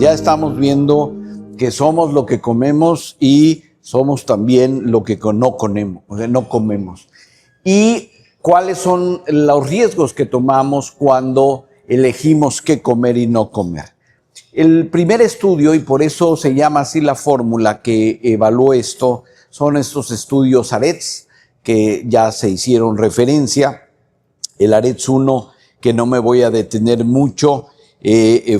Ya estamos viendo que somos lo que comemos y somos también lo que no comemos. Y cuáles son los riesgos que tomamos cuando elegimos qué comer y no comer. El primer estudio, y por eso se llama así la fórmula que evaluó esto, son estos estudios ARETS, que ya se hicieron referencia. El ARETS 1, que no me voy a detener mucho,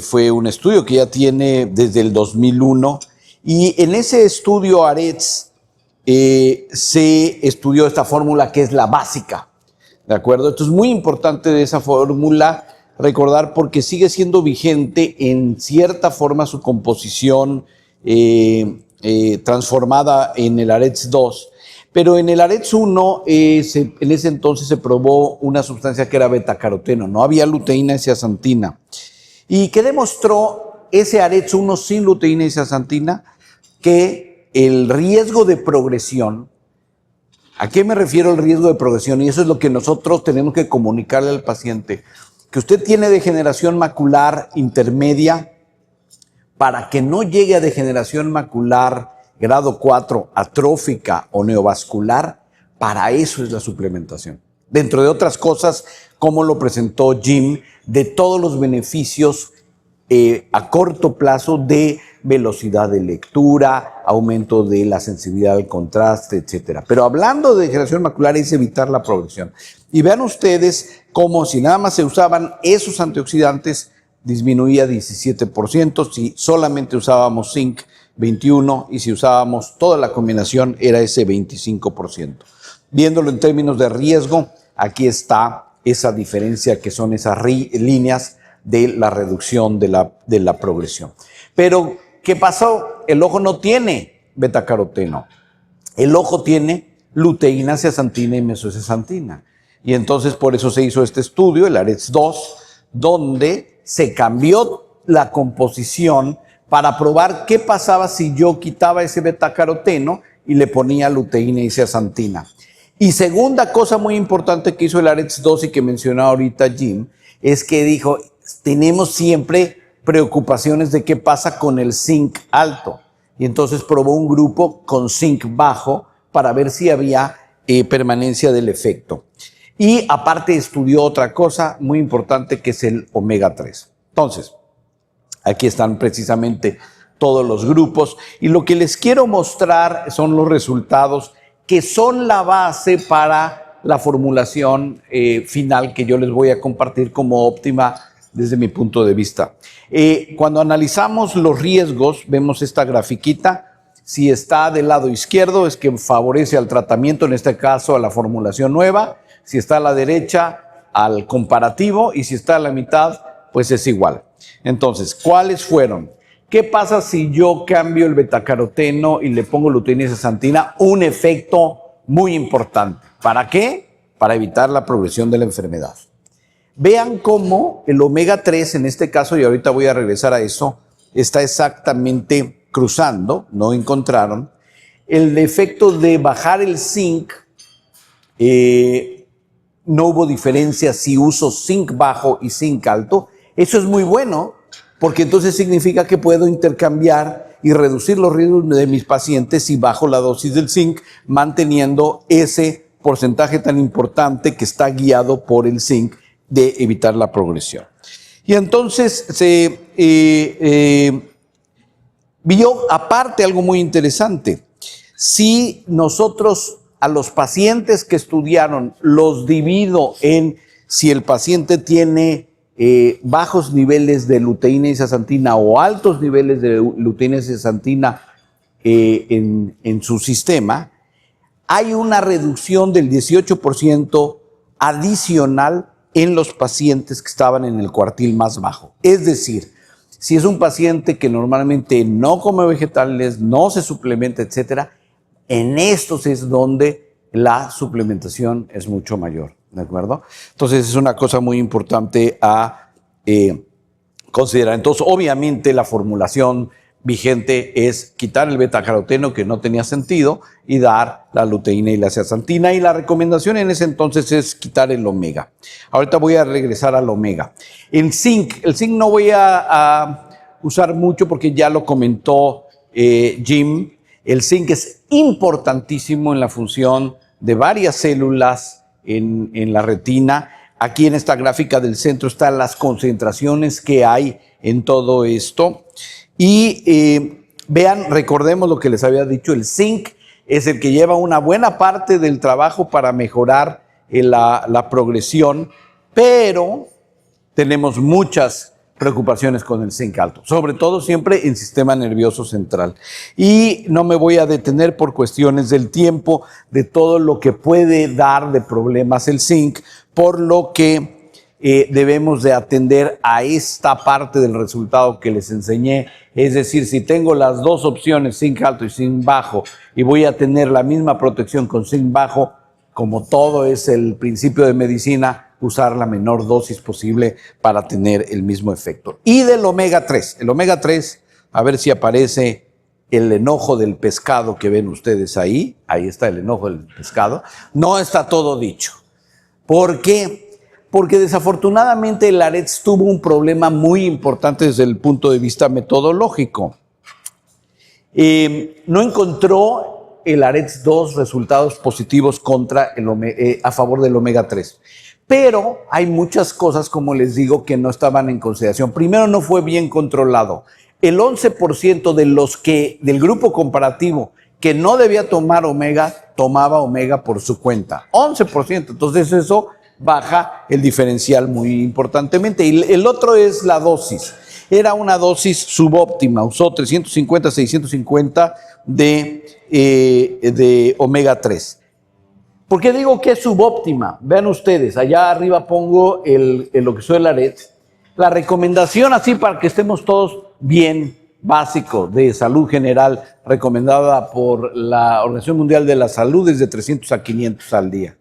fue un estudio que ya tiene desde el 2001, y en ese estudio ARETS se estudió esta fórmula que es la básica, ¿de acuerdo? Esto es muy importante de esa fórmula recordar porque sigue siendo vigente en cierta forma su composición transformada en el ARETS 2, pero en el ARETS 1 en ese entonces se probó una sustancia que era betacaroteno, no había luteína y zeaxantina. ¿Y qué demostró ese ARETS 1 sin luteína y zeaxantina? Que el riesgo de progresión, ¿a qué me refiero el riesgo de progresión? Y eso es lo que nosotros tenemos que comunicarle al paciente, que usted tiene degeneración macular intermedia. Para que no llegue a degeneración macular grado 4, atrófica o neovascular, para eso es la suplementación. Dentro de otras cosas, como lo presentó Jim, de todos los beneficios a corto plazo de velocidad de lectura, aumento de la sensibilidad al contraste, etc. Pero hablando de degeneración macular es evitar la progresión. Y vean ustedes cómo si nada más se usaban esos antioxidantes, disminuía 17%, si solamente usábamos zinc, 21%, y si usábamos toda la combinación era ese 25%. Viéndolo en términos de riesgo, aquí está esa diferencia que son esas líneas de la reducción de la progresión. Pero, ¿qué pasó? El ojo no tiene betacaroteno. El ojo tiene luteína, zeaxantina y mesozeaxantina. Y entonces por eso se hizo este estudio, el ARETS 2, donde se cambió la composición para probar qué pasaba si yo quitaba ese betacaroteno y le ponía luteína y zeaxantina. Y segunda cosa muy importante que hizo el ARETS 2 y que mencionó ahorita Jim, es que dijo, tenemos siempre preocupaciones de qué pasa con el zinc alto. Y entonces probó un grupo con zinc bajo para ver si había permanencia del efecto. Y aparte estudió otra cosa muy importante que es el omega 3. Entonces, aquí están precisamente todos los grupos y lo que les quiero mostrar son los resultados que son la base para la formulación final que yo les voy a compartir como óptima desde mi punto de vista. Cuando analizamos los riesgos, vemos esta grafiquita. Si está del lado izquierdo es que favorece al tratamiento, en este caso a la formulación nueva. Si está a la derecha, al comparativo. Y si está a la mitad, pues es igual. Entonces, ¿cuáles fueron? ¿Qué pasa si yo cambio el betacaroteno y le pongo luteína y zeaxantina? Un efecto muy importante. ¿Para qué? Para evitar la progresión de la enfermedad. Vean cómo el omega 3, en este caso, y ahorita voy a regresar a eso, está exactamente cruzando, no encontraron. El efecto de bajar el zinc, no hubo diferencia si uso zinc bajo y zinc alto. Eso es muy bueno, porque entonces significa que puedo intercambiar y reducir los riesgos de mis pacientes si bajo la dosis del zinc, manteniendo ese porcentaje tan importante que está guiado por el zinc de evitar la progresión. Y entonces se vio aparte algo muy interesante. Si nosotros a los pacientes que estudiaron los divido en si el paciente tiene bajos niveles de luteína y zeaxantina o altos niveles de luteína y zeaxantina en su sistema, hay una reducción del 18% adicional en los pacientes que estaban en el cuartil más bajo. Es decir, si es un paciente que normalmente no come vegetales, no se suplementa, etcétera, en estos es donde la suplementación es mucho mayor, ¿de acuerdo? Entonces es una cosa muy importante a considerar. Entonces, obviamente la formulación vigente es quitar el betacaroteno, que no tenía sentido, y dar la luteína y la zeaxantina, y la recomendación en ese entonces es quitar el omega. Ahorita voy a regresar al omega. El zinc no voy a usar mucho porque ya lo comentó Jim. El zinc es importantísimo en la función de varias células en la retina. Aquí en esta gráfica del centro están las concentraciones que hay en todo esto. Y vean, recordemos lo que les había dicho, el zinc es el que lleva una buena parte del trabajo para mejorar la progresión, pero tenemos muchas preocupaciones con el zinc alto, sobre todo siempre en sistema nervioso central. Y no me voy a detener por cuestiones del tiempo de todo lo que puede dar de problemas el zinc, por lo que debemos de atender a esta parte del resultado que les enseñé. Es decir, si tengo las dos opciones, zinc alto y zinc bajo, y voy a tener la misma protección con zinc bajo, como todo es el principio de medicina, usar la menor dosis posible para tener el mismo efecto. Y del omega 3. El omega 3, a ver si aparece el enojo del pescado que ven ustedes ahí. Ahí está el enojo del pescado. No está todo dicho. ¿Por qué? Porque desafortunadamente el AREDS tuvo un problema muy importante desde el punto de vista metodológico. No encontró el AREDS 2 resultados positivos contra a favor del omega 3. Pero hay muchas cosas, como les digo, que no estaban en consideración. Primero, no fue bien controlado. El 11% de los del grupo comparativo que no debía tomar omega, tomaba omega por su cuenta. 11%. Entonces eso baja el diferencial muy importantemente. Y el otro es la dosis. Era una dosis subóptima. Usó 350, 650 de omega 3. ¿Por qué digo que es subóptima? Vean ustedes, allá arriba pongo lo que soy el AREDS. La recomendación, así para que estemos todos bien, básico, de salud general, recomendada por la Organización Mundial de la Salud, es de 300 a 500 al día.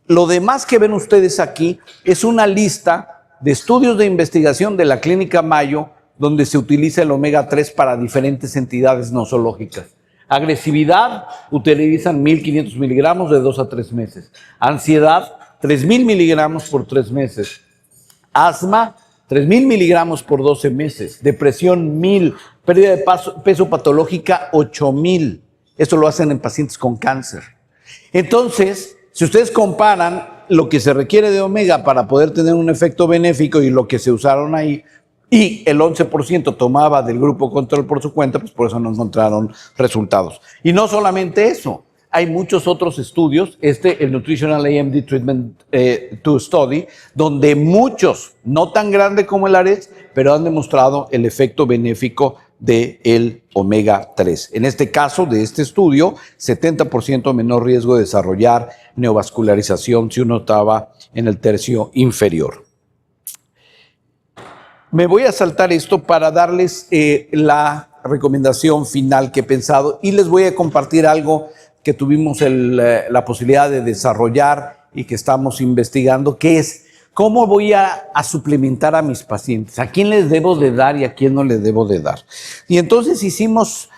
Lo demás que ven ustedes aquí es una lista de estudios de investigación de la Clínica Mayo, donde se utiliza el omega 3 para diferentes entidades nosológicas. Agresividad, utilizan 1.500 miligramos de 2 a 3 meses. Ansiedad, 3.000 miligramos por 3 meses. Asma, 3.000 miligramos por 12 meses. Depresión, 1.000. Pérdida de peso patológica, 8.000. Esto lo hacen en pacientes con cáncer. Entonces, si ustedes comparan lo que se requiere de omega para poder tener un efecto benéfico y lo que se usaron ahí, y el 11% tomaba del grupo control por su cuenta, pues por eso no encontraron resultados. Y no solamente eso, hay muchos otros estudios, el Nutritional AMD Treatment 2 Study, donde muchos, no tan grandes como el AREDS, pero han demostrado el efecto benéfico del omega 3. En este caso de este estudio, 70% menor riesgo de desarrollar neovascularización si uno estaba en el tercio inferior. Me voy a saltar esto para darles la recomendación final que he pensado y les voy a compartir algo que tuvimos la posibilidad de desarrollar y que estamos investigando, que es cómo voy a suplementar a mis pacientes, a quién les debo de dar y a quién no les debo de dar. Y entonces hicimos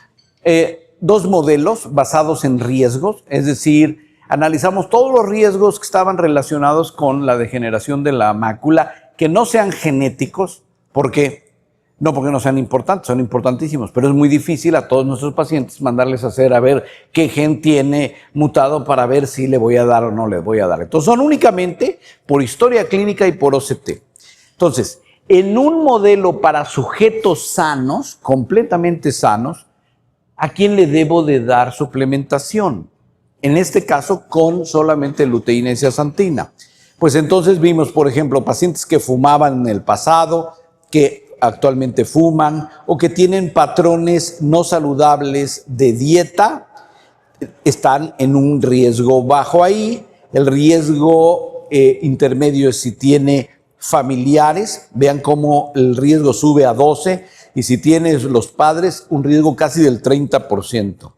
dos modelos basados en riesgos, es decir, analizamos todos los riesgos que estaban relacionados con la degeneración de la mácula, que no sean genéticos. ¿Por qué? No porque no sean importantes, son importantísimos, pero es muy difícil a todos nuestros pacientes mandarles a hacer a ver qué gen tiene mutado para ver si le voy a dar o no le voy a dar. Entonces son únicamente por historia clínica y por OCT. Entonces, en un modelo para sujetos sanos, completamente sanos, ¿a quién le debo de dar suplementación? En este caso, con solamente luteína y zeaxantina. Pues entonces vimos, por ejemplo, pacientes que fumaban en el pasado, que actualmente fuman o que tienen patrones no saludables de dieta, están en un riesgo bajo ahí. El riesgo intermedio es si tiene familiares, vean cómo el riesgo sube a 12, y si tienes los padres, un riesgo casi del 30%.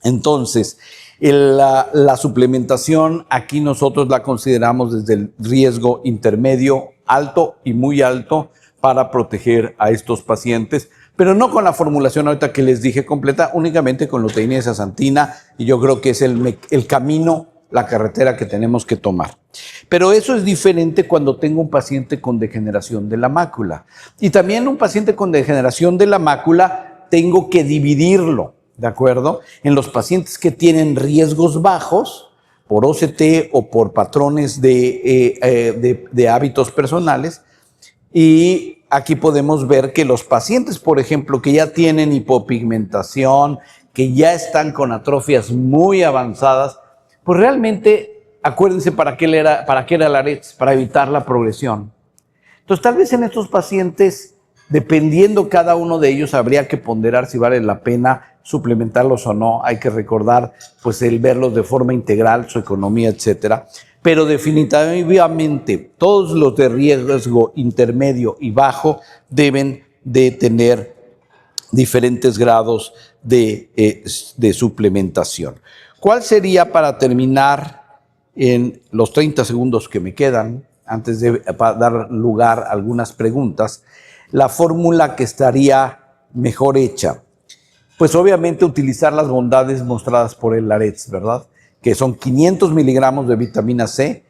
Entonces, la suplementación aquí nosotros la consideramos desde el riesgo intermedio, alto y muy alto, para proteger a estos pacientes, pero no con la formulación ahorita que les dije completa, únicamente con luteína y zeaxantina, y yo creo que es el camino la carretera que tenemos que tomar. Pero eso es diferente cuando tengo un paciente con degeneración de la mácula. Y también un paciente con degeneración de la mácula tengo que dividirlo, ¿de acuerdo? En los pacientes que tienen riesgos bajos, por OCT o por patrones de hábitos personales. Y aquí podemos ver que los pacientes, por ejemplo, que ya tienen hipopigmentación, que ya están con atrofias muy avanzadas, pues realmente, acuérdense para qué era el ARETS, para evitar la progresión. Entonces, tal vez en estos pacientes, dependiendo cada uno de ellos, habría que ponderar si vale la pena suplementarlos o no. Hay que recordar, pues, el verlos de forma integral, su economía, etcétera. Pero definitivamente, todos los de riesgo intermedio y bajo deben de tener diferentes grados de suplementación. ¿Cuál sería, para terminar, en los 30 segundos que me quedan, antes de dar lugar a algunas preguntas, la fórmula que estaría mejor hecha? Pues obviamente utilizar las bondades mostradas por el ARETS, ¿verdad? Que son 500 miligramos de vitamina C,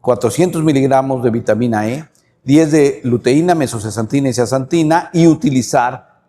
400 miligramos de vitamina E, 10 de luteína, mesocesantina y zeaxantina, y utilizar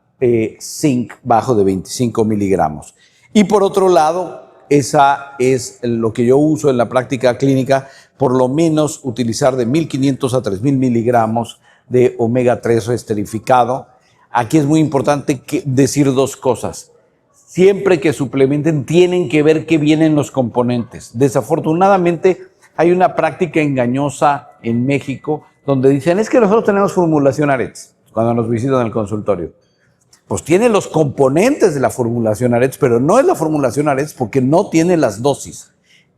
zinc bajo de 25 miligramos. Y por otro lado, esa es lo que yo uso en la práctica clínica, por lo menos utilizar de 1500 a 3000 miligramos de omega 3 esterificado. Aquí es muy importante decir dos cosas. Siempre que suplementen tienen que ver qué vienen los componentes. Desafortunadamente hay una práctica engañosa en México donde dicen, es que nosotros tenemos formulación ARETS cuando nos visitan en el consultorio. Pues tiene los componentes de la formulación ARETS, pero no es la formulación ARETS porque no tiene las dosis.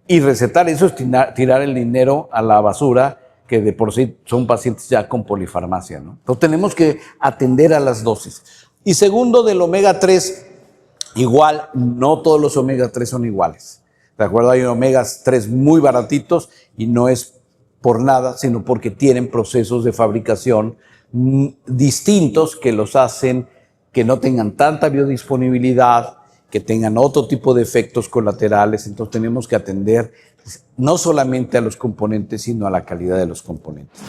Y recetar eso es tirar el dinero a la basura, que de por sí son pacientes ya con polifarmacia, ¿no? Entonces tenemos que atender a las dosis. Y segundo, del omega 3, igual, no todos los omega 3 son iguales. ¿De acuerdo? Hay omega 3 muy baratitos y no es por nada, sino porque tienen procesos de fabricación distintos que los hacen que no tengan tanta biodisponibilidad, que tengan otro tipo de efectos colaterales. Entonces tenemos que atender no solamente a los componentes, sino a la calidad de los componentes.